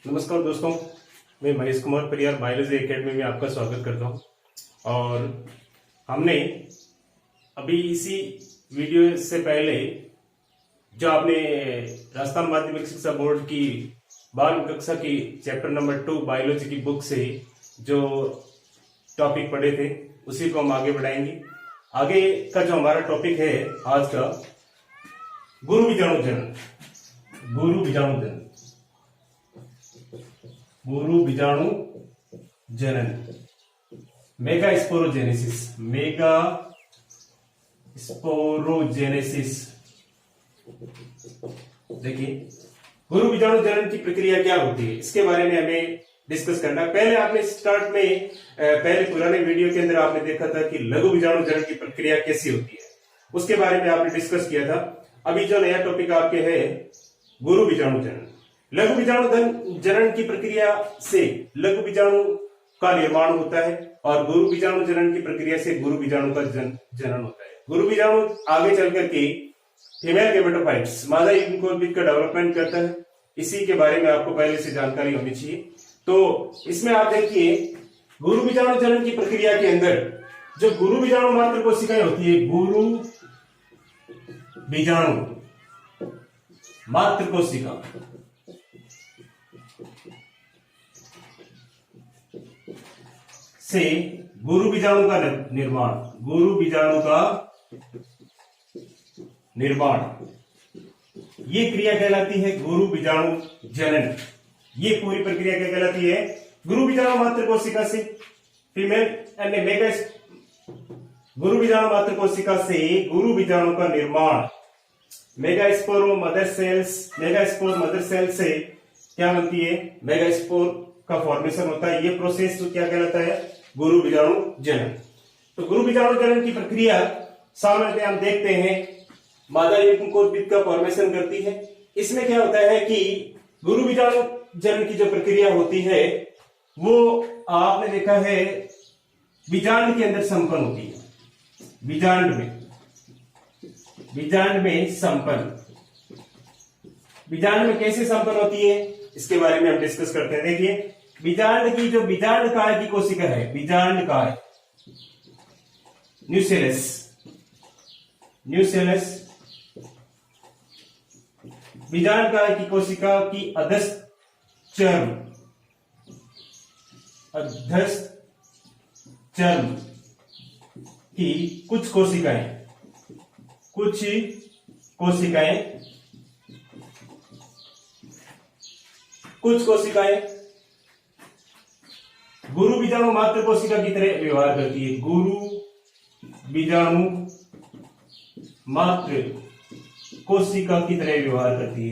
नमस्कार दोस्तों, मैं महेश कुमार परियार बायोलॉजी एकेडमी में आपका स्वागत करता हूं। और हमने अभी इसी वीडियो से पहले जो आपने राजस्थान माध्यमिक शिक्षा बोर्ड की 12वीं कक्षा की चैप्टर नंबर 2 बायोलॉजी की बुक से जो टॉपिक पढ़े थे उसी को हम आगे बढ़ाएंगे। आगे का जो हमारा टॉपिक है आज का, गुरु बीजाणु जनन। गुरु बीजाणु जनन, मेगा स्पोरोजेनेसिस। देखिए, गुरु बीजाणु जनन की प्रक्रिया क्या होती है, इसके बारे में हमें डिस्कस करना है। पहले आपने स्टार्ट में पहले पुराने वीडियो के अंदर आपने देखा था कि लघु बीजाणु जनन की प्रक्रिया कैसी होती है, उसके बारे में आपने डिस्कस किया था। अभी जो नया टॉपिक आपके है गुरु बीजाणु जनन। लघु बीजाणु जनन की प्रक्रिया से लघु बीजाणु का निर्माण होता है और गुरु बीजाणु जनन की प्रक्रिया से गुरु बीजाणु का जनन होता है। गुरु बीजाणु आगे चल करके फीमेल गेमेटोफाइट्स, मादा युग्मकोद्भिद का डेवलपमेंट करता है। इसी के बारे में आपको पहले से जानकारी होनी चाहिए। तो इसमें आप देखिए, गुरु बीजाणु जनन की प्रक्रिया के अंदर जो गुरु बीजाणु मात्र कोशिकाएं होती है, गुरु बीजाणु मात्र कोशिका से गुरु बीजाणु का निर्माण, ये क्रिया कहलाती है गुरु बीजाणु जनन। ये पूरी प्रक्रिया क्या कहलाती है? गुरु बीजाणु मात्र कोशिका से गुरु बीजाणु मात्र कोशिका से गुरु बीजाणु का निर्माण, मेगास्पोर मदर सेल से क्या बनती है? मेगास्पोर का फॉर्मेशन होता है। ये प्रोसेस तो क्या कहलाता है? गुरु बीजाणु जनन। तो गुरु बीजाणु जनन की प्रक्रिया सामान्यतः हम देखते हैं मादा युग्मकोद्भिद का फॉर्मेशन करती है। इसमें क्या होता है कि गुरु बीजाणु जनन की जो प्रक्रिया होती है वो आपने देखा है बीजांड के अंदर संपन्न होती है। बीजांड में कैसे संपन्न होती है, इसके बारे में हम डिस्कस करते हैं। देखिए, बीजांड काय की कोशिका है, बीजांड काय न्यूसेलस, बीजांड काय की कोशिका की अधस्थ चर्म की कुछ कोशिकाएं गुरु बीजाणु मात्र कोशिका की तरह व्यवहार करती है। गुरु बीजाणु मात्र कोशिका की तरह व्यवहार करती है।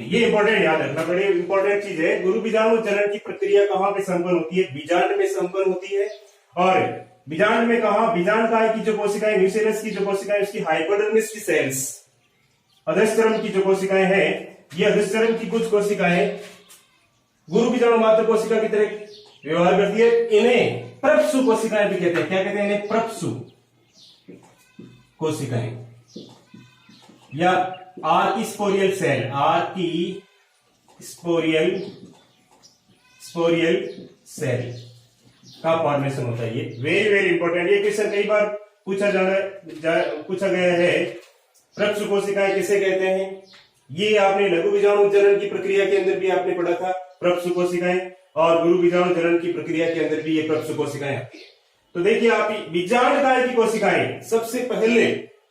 ये इंपॉर्टेंट याद रखना, बड़ी इंपॉर्टेंट चीज है। गुरु बीजाणु जनन की प्रक्रिया कहां पे संपन्न होती है? बीजांड में संपन्न होती है। और बीजांड में कहा? बीजांड काय की जो कोशिकाएं, न्यूसेलस की जो कोशिकाएं, उसकी हाइपोडर्मिस की सेल्स, अधश्चर्म की जो कोशिकाएं हैं, ये अधश्चर्म की कुछ कोशिकाएं गुरु बीजाणु मात्र कोशिका की तरह व्यवहार करती है। इन्हें प्रप्सु कोशिकाएं भी कहते हैं। क्या कहते हैं इन्हें? प्रप्सु कोशिकाएं या आर्किस्पोरियल सेल का फॉर्मेशन होता है। ये वेरी वेरी इंपॉर्टेंट। ये क्वेश्चन कई बार पूछा गया है। प्रप्सु कोशिकाएं किसे कहते हैं? ये आपने लघु बीजाणु जनन की प्रक्रिया के अंदर भी आपने पढ़ा था, प्रप्सु कोशिकाएं, और गुरु बीजाणु जनन की प्रक्रिया के अंदर भी ये प्रप्सु कोशिकाएं आती है। तो देखिए, आप बीजांड काय की कोशिकाएं, सबसे पहले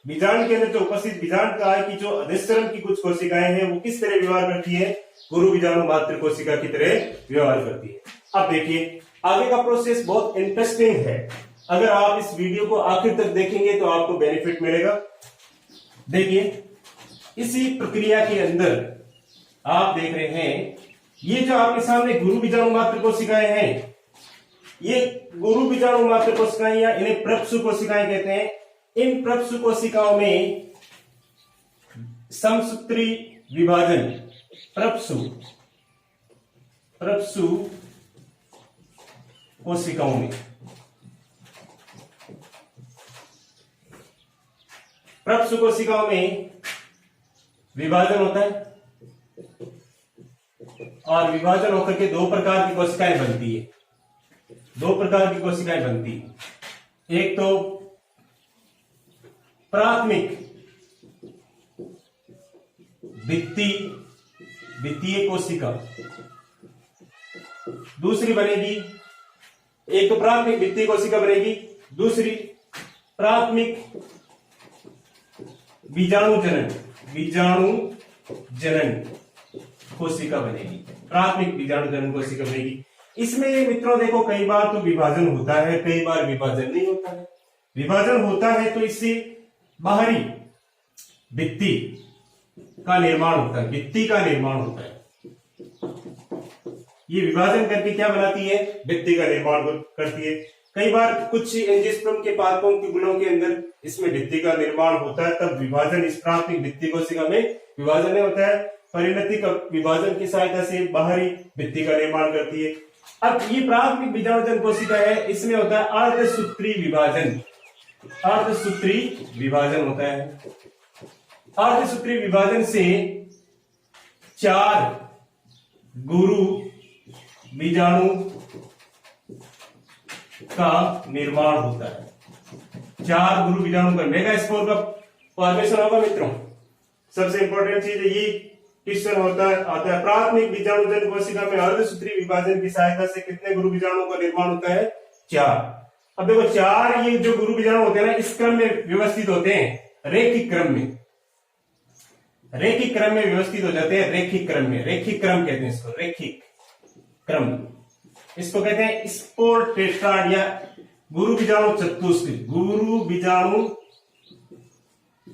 बीजांड के अंदर जो उपस्थित बीजांड काय की जो अधश्चर्म की कुछ कोशिकाएं हैं, वो किस तरह व्यवहार करती है? गुरु बीजाणु मात्र कोशिका की तरह व्यवहार करती है। अब देखिए, आगे का प्रोसेस बहुत इंटरेस्टिंग है। अगर आप इस वीडियो को आखिर तक देखेंगे तो आपको बेनिफिट मिलेगा। देखिए, इसी प्रक्रिया के अंदर आप देख रहे हैं, ये जो आपके सामने गुरु बीजाणु मात्र कोशिकाएं हैं, ये गुरु बीजाणु मात्र कोशिकाएं या इन्हें प्रप्सु कोशिकाएं कहते हैं। इन प्रप्सु कोशिकाओं में समसूत्री विभाजन, प्रप्सु कोशिकाओं में प्रप्स कोशिकाओं में विभाजन होता है और विभाजन होकर के दो प्रकार की कोशिकाएं बनती है। दो प्रकार की कोशिकाएं बनती है। एक तो प्राथमिक वित्तीय कोशिका, दूसरी बनेगी, एक तो प्राथमिक वित्तीय कोशिका बनेगी, दूसरी प्राथमिक बीजाणु जनन कोशिका बनेगी। प्राथमिक बीजाणु जनन कोशिका बनेगी। इसमें मित्रों देखो कई बार तो विभाजन होता है, कई बार विभाजन नहीं होता है। विभाजन होता है तो इससे बाहरी भित्ति का निर्माण होता है, भित्ति का निर्माण होता है। ये विभाजन करके क्या बनाती है? भित्ति का निर्माण करती है। कई बार कुछ एंजियोस्पर्म के पादपों के गुणों के अंदर इसमें भित्ति का निर्माण होता है, तब विभाजन इस प्राथमिक भित्ति कोशिका में विभाजन नहीं होता है। परिणति का विभाजन की सहायता से बाहरी भित्ति का निर्माण करती है। अब ये प्राथमिक बीजाणुजन कोशिका है, इसमें होता है अर्धसूत्री विभाजन। अर्धसूत्री विभाजन होता है। अर्धसूत्री विभाजन से 4 गुरु बीजाणु का निर्माण होता है। 4 गुरु बीजाणु का मेगास्पोर का फॉर्मेशन होगा मित्रों। सबसे इंपॉर्टेंट चीज है ये क्वेश्चन आता है प्राथमिक बीजाणुजन कोशिका में अर्धसूत्री विभाजन की सहायता से कितने गुरु बीजाणुओं का निर्माण होता है? 4। अब देखो 4 ये जो गुरु बीजाणु होते हैं ना, इस क्रम में व्यवस्थित होते हैं, रेखिक क्रम में। रेखिक क्रम में व्यवस्थित हो जाते हैं, रेखिक क्रम में। रेखिक क्रम कहते हैं इसको, रेखिक क्रम। इसको कहते हैं स्पोर टेट्राड या गुरु बीजाणु चतुष्क। गुरु बीजाणु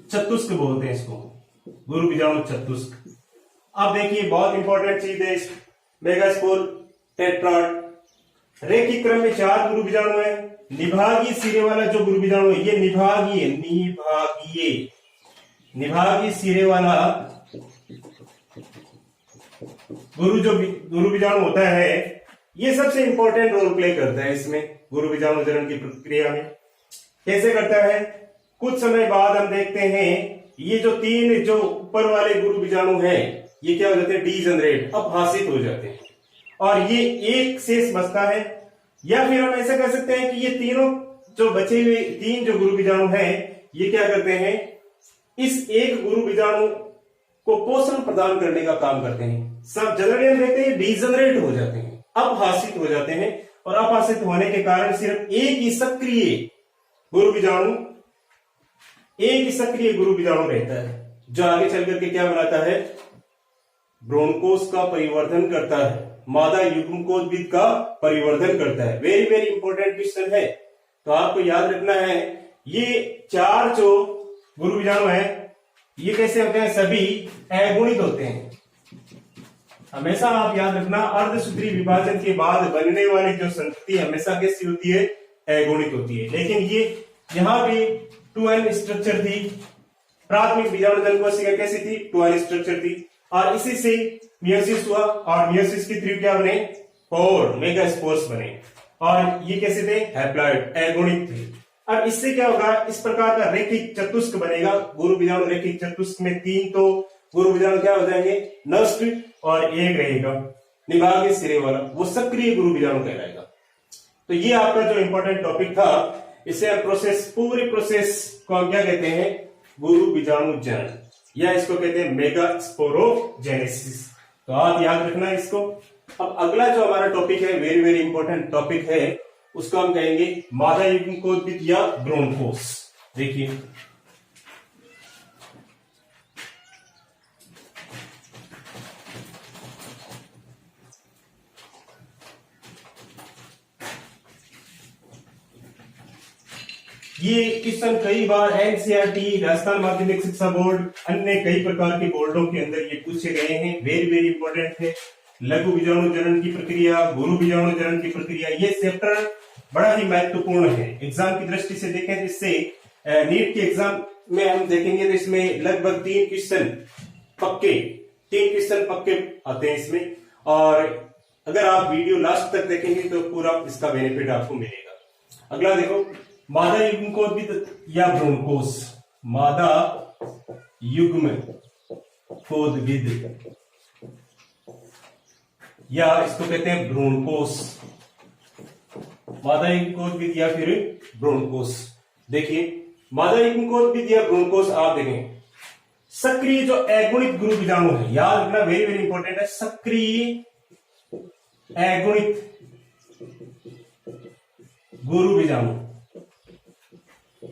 चतुष्क बोलते हैं इसको, गुरु बीजाणु चतुष्क। अब देखिए बहुत इंपॉर्टेंट चीज है इस मेगास्पोर टेट्राड। रेखिक क्रम में 4 गुरु बीजाणु है। निभागीय सिरे वाला जो गुरु बीजाणु है ये निभागीय सिरे वाला गुरु बीजाणु होता है, ये सबसे इंपॉर्टेंट रोल प्ले करता है इसमें गुरु बीजाणु जनन की प्रक्रिया में। कैसे करता है? कुछ समय बाद हम देखते हैं ये जो 3 जो ऊपर वाले गुरु बीजाणु हैं ये क्या हो जाते हैं? डीजनरेट, अपहासित हो जाते हैं और ये एक शेष बचता है। या फिर हम ऐसा कर सकते हैं कि ये तीनों जो बचे हुए 3 जो गुरु बीजाणु हैं ये क्या करते हैं? इस एक गुरु बीजाणु को पोषण प्रदान करने का काम करते हैं। सब जनरली हम देखते हैं डीजनरेट हो जाते हैं, अपहासित हो जाते हैं और अपहासित होने के कारण सिर्फ एक ही सक्रिय गुरु बीजाणु रहता है, जो आगे चल करके क्या बनाता है? ब्रोनकोश का परिवर्धन करता है, मादा युग्मकोद्भिद का परिवर्धन करता है। वेरी वेरी इंपॉर्टेंट क्वेश्चन है, तो आपको याद रखना है ये 4 जो गुरु बीजाणु है ये कैसे होते हैं? सभी अगुणित होते हैं। हमेशा आप याद रखना अर्धसूत्री विभाजन के बाद बनने वाली जो संतति हमेशा कैसी होती है? अगुणित होती है। लेकिन ये यहां भी 2n स्ट्रक्चर थी। प्राथमिक बीजाणुजन कोशिका कैसी थी? 2n स्ट्रक्चर थी और इसी से मियोसिस हुआ और मियोसिस के थ्रू क्या बने? 4 मेगास्पोर्स बने और ये कैसे थे? हैप्लॉइड, अगुणित थे। अब इससे क्या होगा? इस प्रकार का रेखिक चतुष्क बनेगा। गुरु बीजाणु रेखिक चतुष्क में 3 तो गुरु बीजाणु क्या हो जाएंगे? नष्ट और एक रहेगा निभागीय सिरे वाला, वो सक्रिय गुरु बीजाणु कहलाएगा। तो ये आपका जो इंपॉर्टेंट टॉपिक था, इसे पूरी प्रोसेस को हम क्या कहते हैं? गुरु बीजाणु जनन, या इसको कहते हैं मेगास्पोरोजेनेसिस। तो आप याद रखना इसको। अब अगला जो हमारा टॉपिक है, वेरी वेरी इंपॉर्टेंट टॉपिक है, उसको हम कहेंगे मादा युग्मकोद्भिद या ब्रोनकोश। देखिए ये क्वेश्चन कई बार एनसीईआरटी, राजस्थान माध्यमिक शिक्षा बोर्ड, अन्य कई प्रकार के बोर्डों के अंदर ये पूछे गए हैं। वेरी वेरी इंपॉर्टेंट है। लघु बीजाणु जनन की प्रक्रिया, गुरु बीजाणु जनन की प्रक्रिया, ये चैप्टर बड़ा ही महत्वपूर्ण है। एग्जाम की दृष्टि से देखें तो इससे नीट के एग्जाम में हम देखेंगे तो इसमें लगभग 3 क्वेश्चन पक्के आते हैं इसमें। और अगर आप वीडियो लास्ट तक देखेंगे तो पूरा इसका बेनिफिट आपको मिलेगा। अगला देखो मादा युग्मकोद्भिद या ब्रोनकोश। मादा युग्म कोदविद, या इसको कहते हैं भ्रूणकोश, मादा युग्म कोदविद या फिर भ्रूणकोश। देखिए मादा युग्म कोदविद या भ्रूणकोश, आप देखें सक्रिय जो अगुणित गुरु बीजाणु है, याद रखना वेरी वेरी इंपॉर्टेंट है, सक्रिय अगुणित गुरु बीजाणु,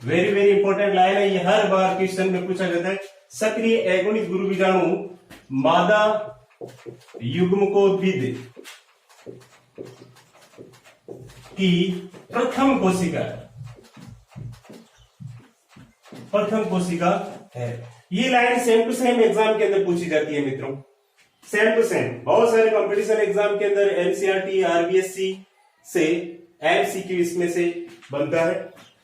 वेरी वेरी इंपॉर्टेंट लाइन है, ये हर बार क्वेश्चन में पूछा जाता है। सक्रिय अगुणित गुरु बीजाणु मादा युग्मकोद्भिद की प्रथम कोशिका है। ये line same to same exam के अंदर पूछी जाती है मित्रों, सेम टू सेम। बहुत सारे कंपटीशन एग्जाम के अंदर एनसीईआरटी, आरबीएससी से एमसीक्यू इसमें से बनता है।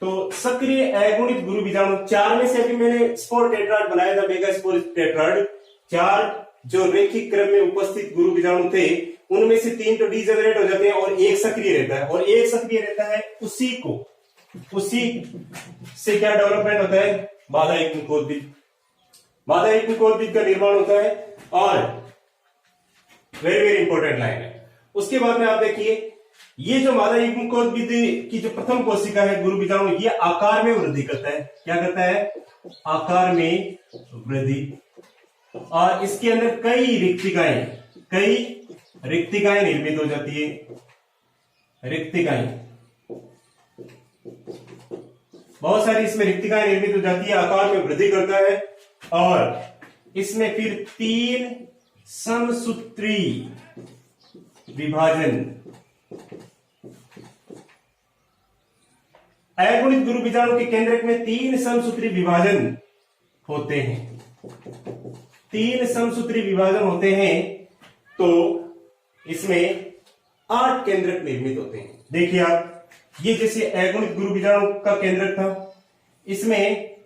तो सक्रिय अगुणित गुरु बीजाणु, चार में से अभी मैंने स्पोर टेट्राड बनाया था, मेगा स्पोर टेट्राड, चार जो रैखिक क्रम में उपस्थित गुरु बीजाणु थे उनमें से 3 तो डीजेनरेट हो जाते हैं और एक सक्रिय रहता है, और एक सक्रिय रहता है, उसी से क्या डेवलपमेंट होता है, मादा युग्म कोदविद, मादा युग्म कोदविद का निर्माण होता है। और वेरी वेरी इंपॉर्टेंट लाइन है। उसके बाद में आप देखिए ये जो मादा युग्म कोदविद की जो प्रथम कोशिका है गुरु बीजाणु, ये आकार में वृद्धि करता है। क्या करता है? आकार में वृद्धि, और इसके अंदर कई रिक्तिकाएं निर्मित हो जाती है, रिक्तिकाएं, बहुत सारी इसमें रिक्तिकाएं निर्मित हो जाती है, आकार में वृद्धि करता है, और इसमें फिर 3 समसूत्री विभाजन, अगुणित गुरु बीजाणु के केंद्रक में 3 समसूत्री विभाजन होते हैं, 3 समसूत्री विभाजन होते हैं, तो इसमें 8 केंद्रक निर्मित होते हैं। देखिए आप, ये जैसे अगुणित गुरु बीजाणु का केंद्रक था, इसमें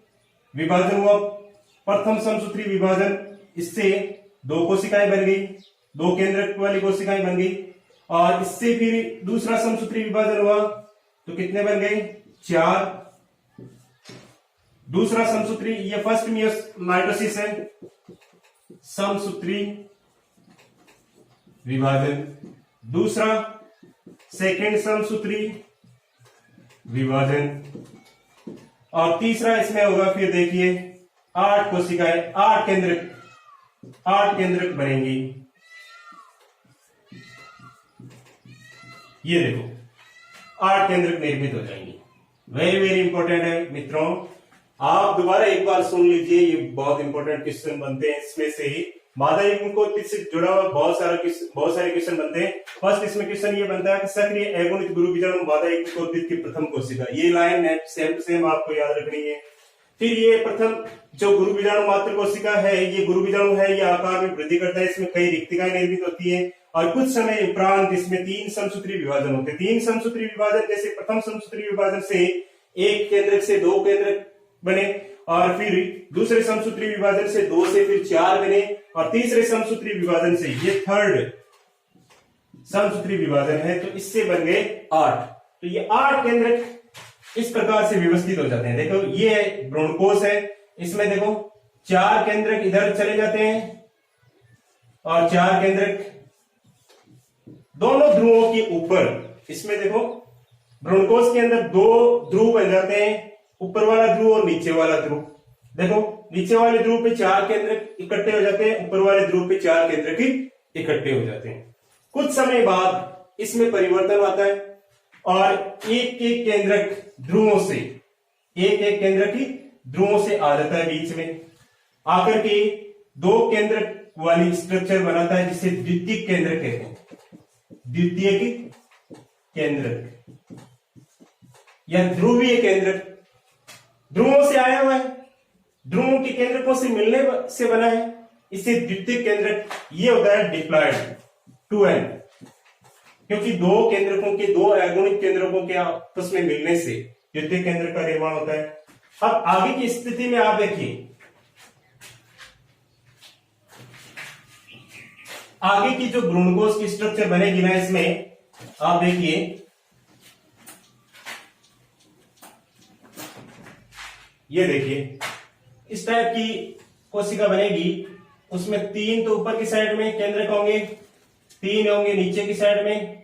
विभाजन हुआ, प्रथम समसूत्री विभाजन, इससे 2 कोशिकाएं बन गई, 2 केंद्रक वाली कोशिकाएं बन गई, और इससे फिर दूसरा समसूत्री विभाजन हुआ तो कितने बन गए? 4। दूसरा समसूत्री, ये फर्स्ट माइटोसिस है, समसूत्री विभाजन, दूसरा सेकेंड समसूत्री विभाजन, और तीसरा इसमें होगा फिर देखिए 8 कोशिकाएं, 8 केंद्रक बनेंगी। ये देखो 8 केंद्रक निर्मित हो जाएंगी। वेरी वेरी इंपॉर्टेंट है मित्रों, आप दोबारा एक बार सुन लीजिए, ये बहुत इंपॉर्टेंट क्वेश्चन बनते हैं। इसमें से ही मादा युग्म कोदविद से जुड़ा हुआ बहुत सारे क्वेश्चन बनते हैं। फर्स्ट इसमें क्वेश्चन ये बनता है कि सक्रिय अगुणित गुरु बीजाणु मादा युग्म कोदविद की प्रथम कोशिका, ये लाइन सेम टू सेम आपको याद रखनी है। फिर ये प्रथम जो गुरु बीजाणु मात्र कोशिका है, ये गुरु बीजाणु है, ये आकार में वृद्धि करता है, इसमें कई रिक्तिकाएं निर्मित होती है, और कुछ समय उपरांत इसमें 3 समसूत्री विभाजन होते हैं। 3 समसूत्री विभाजन, जैसे प्रथम समसूत्री विभाजन से 1 केंद्रक से 2 केंद्रक बने, और फिर दूसरे समसूत्री विभाजन से 2 से फिर 4 बने, और तीसरे समसूत्री विभाजन से, ये थर्ड समसूत्री विभाजन है, तो इससे बन गए 8। तो ये 8 केंद्रक इस प्रकार से व्यवस्थित हो जाते हैं। देखो ये भ्रूणकोश है, इसमें देखो 4 केंद्रक इधर चले जाते हैं, और 4 केंद्रक दोनों ध्रुवों के ऊपर, इसमें देखो भ्रूणकोश के अंदर 2 ध्रुव बन जाते हैं, ऊपर वाला ध्रुव और नीचे वाला ध्रुव। देखो नीचे वाले ध्रुव पे 4 केंद्रक इकट्ठे हो जाते हैं, ऊपर वाले ध्रुव पे 4 केंद्रक इकट्ठे हो जाते हैं। कुछ समय बाद इसमें परिवर्तन आता है, और एक एक केंद्रक ध्रुवों से, एक केंद्रक ही ध्रुवों से आ जाता है बीच में, आकर के 2 केंद्रक वाली स्ट्रक्चर बनाता है, जिसे द्वितीयक केंद्रक कहते हैं, द्वितीयक केंद्रक या ध्रुवीय केंद्रक। ध्रुवों से आया हुआ है, ध्रुवों के केंद्रकों से मिलने से बना है, इसे द्वितीयक केंद्रक, ये होता है डिप्लॉयड 2n, क्योंकि 2 केंद्रकों के, 2 अगुणित केंद्रकों के आपस में मिलने से द्वितीयक केंद्रक का निर्माण होता है। अब आगे की स्थिति में आप देखिए, आगे की जो भ्रूणकोश की स्ट्रक्चर बनेगी ना, इसमें आप देखिए ये देखिए इस टाइप की कोशिका बनेगी, उसमें 3 तो ऊपर की साइड में केंद्रक होंगे, 3 होंगे नीचे की साइड में।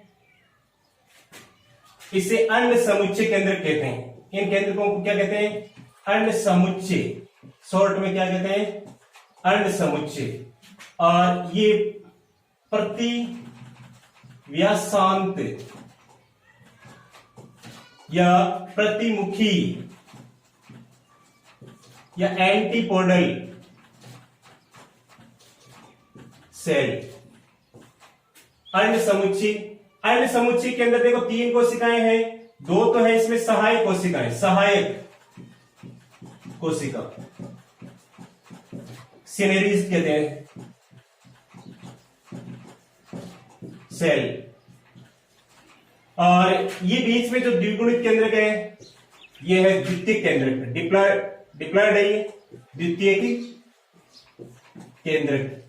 इसे अंड समुच्चय केंद्रक कहते हैं। इन केंद्रकों को क्या कहते हैं? अंड समुच्चय, शॉर्ट में क्या कहते हैं? अंड समुच्चय। और ये प्रति व्यासांत या प्रतिमुखी या एंटीपोडल सेल। अंड समुच्चय, अंड समुच्चय के अंदर देखो 3 कोशिकाएं हैं, 2 तो है इसमें सहायक कोशिकाएं, सहायक कोशिका सिनेरीज कहते हैं, सेल। और ये बीच में जो द्विगुणित केंद्रक है, ये है द्वितीयक केंद्रक, डिप्लॉयड है ये द्वितीयक केंद्रक,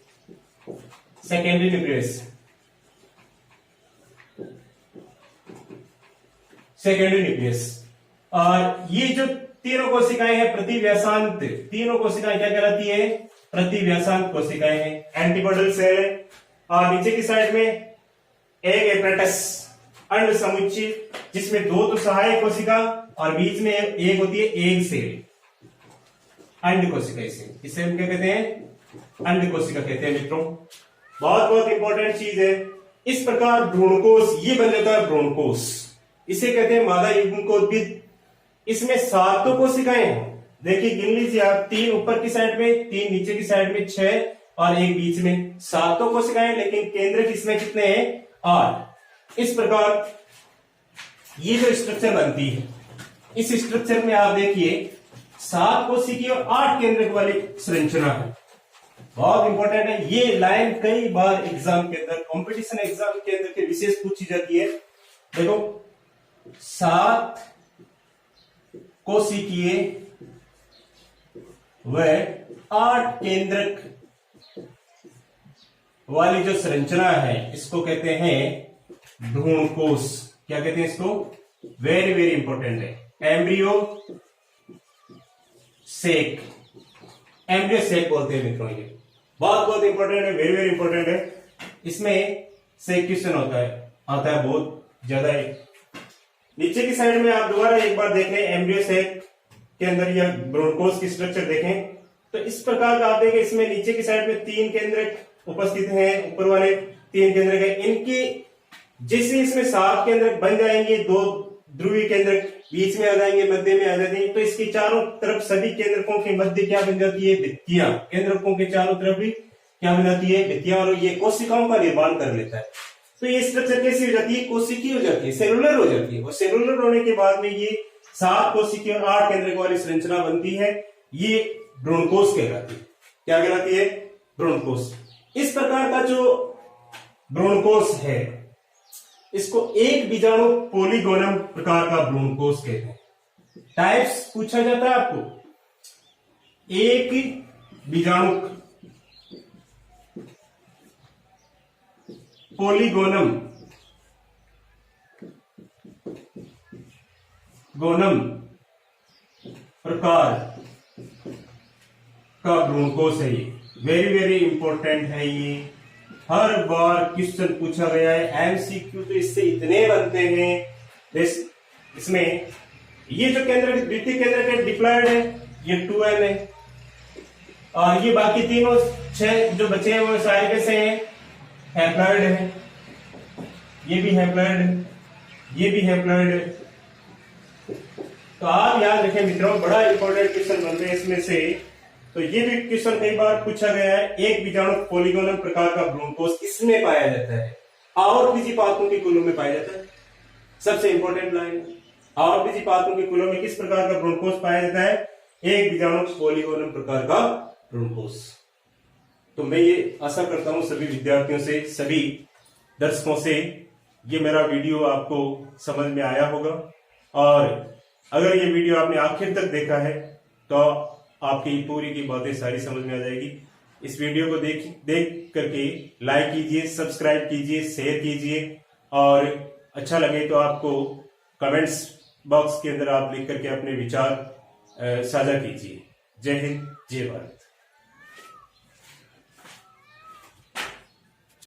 सेकेंडरी न्यूक्लियस, सेकेंडरी न्यूक्लियस। और ये जो तीनों कोशिकाएं हैं प्रतिव्यासांत, तीनों कोशिकाएं क्या कहलाती है? प्रतिव्यासांत कोशिकाएं हैं, एंटीपोडल सेल है। और नीचे की साइड में एक एपरेटस अंड समुच्चय, जिसमें 2 तो सहायक कोशिका और बीच में एक होती है एग सेल, अंड कोशिका। इसे हम क्या कहते हैं? अंड कोशिका कहते हैं मित्रों। बहुत बहुत इंपॉर्टेंट चीज है। इस प्रकार भ्रूणकोश ये बन जाता है भ्रूणकोश, इसे कहते हैं मादा युग्मकोद्भिद। इसमें 7 तो कोशिकाएं हैं, देखिए गिन लीजिए आप, 3 ऊपर की साइड में, 3 नीचे की साइड में, 6 और एक बीच में, 7 तो कोशिकाएं, लेकिन केंद्रक इसमें कितने हैं? 8। इस प्रकार ये जो स्ट्रक्चर बनती है, इस स्ट्रक्चर में आप देखिए 7 कोशिकीय और 8 केंद्रक वाली संरचना है। बहुत इंपॉर्टेंट है ये लाइन, कई बार एग्जाम के अंदर, कंपटीशन एग्जाम के अंदर के विशेष पूछी जाती है। देखो 7 कोशिकीय व 8 केंद्रक वाली जो संरचना है, इसको कहते हैं भ्रूणकोश। क्या कहते हैं इसको? वेरी वेरी इंपॉर्टेंट है, एम्ब्रियो सेक, एम्ब्रियो सेक बोलते हैं मित्रों। ये बहुत बहुत इंपॉर्टेंट है, वेरी वेरी इंपॉर्टेंट है। इसमें से क्वेश्चन आता है बहुत ज्यादा है। नीचे की साइड में आप दोबारा एक बार देखें, एम्ब्रियो सेक के अंदर या भ्रूणकोश की स्ट्रक्चर देखें तो इस प्रकार का आप देखें, इसमें नीचे की साइड में 3 केंद्रक उपस्थित हैं, ऊपर वाले 3 केंद्रक हैं। इनकी जैसे इसमें 7 केंद्रक बन जाएंगे, 2 ध्रुवीय केंद्रक बीच में आ जाएंगे, मध्य में आ जाते हैं, तो इसके चारों तरफ सभी केंद्रकों के मध्य क्या बन जाती है? भित्तियां। केंद्रकों के चारों तरफ भी क्या बन जाती है? भित्तियां। और ये कोशिकाओं का निर्माण कर लेता है। तो ये स्ट्रक्चर कैसी हो जाती है? कोशिकीय हो जाती है, सेलुलर हो जाती है। और सेलुलर होने के बाद में ये 7 कोशिकीय और 8 केंद्रक वाली संरचना बनती है, ये भ्रूणकोश कहलाती है। क्या कहलाती है? भ्रूणकोश। इस प्रकार का जो भ्रूणकोश है, इसको एक बीजाणु पोलीगोनम प्रकार का भ्रूणकोश कहते हैं। टाइप्स पूछा जाता है आपको, एक बीजाणु पोलीगोनम प्रकार का भ्रूणकोश है। ये वेरी वेरी इंपॉर्टेंट है। ये हर बार क्वेश्चन पूछा गया है, एमसीक्यू तो इससे इतने बनते हैं। इसमें ये जो केंद्र द्वितीय केंद्र के डिप्लॉयड है, ये 2n है। और ये बाकी तीनों 6 जो बचे हैं वो सारे कैसे हैं? हैप्लॉयड है। ये भी हैप्लॉयड है, ये भी हैप्लॉयड है। तो आप याद रखें मित्रों, बड़ा इंपॉर्टेंट क्वेश्चन बनते हैं इसमें से। तो ये भी क्वेश्चन कई बार पूछा गया है, एक बीजाणु पोलीगोनम प्रकार का भ्रूणकोश किसमें पाया जाता है? आवर्तबीजी पादपों के कुलों में पाया जाता है। सबसे इंपॉर्टेंट लाइन, आवर्तबीजी पादपों के कुलों में किस प्रकार का भ्रूणकोश पाया जाता है? एक बीजाणु पोलीगोनम प्रकार का भ्रूणकोश। तो मैं ये आशा करता हूं सभी विद्यार्थियों से, सभी दर्शकों से, ये मेरा वीडियो आपको समझ में आया होगा। और अगर ये वीडियो आपने आखिर तक देखा है तो आपकी पूरी की बातें सारी समझ में आ जाएगी। इस वीडियो को देख करके लाइक कीजिए, सब्सक्राइब कीजिए, शेयर कीजिए, और अच्छा लगे तो आपको कमेंट्स बॉक्स के अंदर आप लिख करके अपने विचार साझा कीजिए। जय हिंद, जय भारत।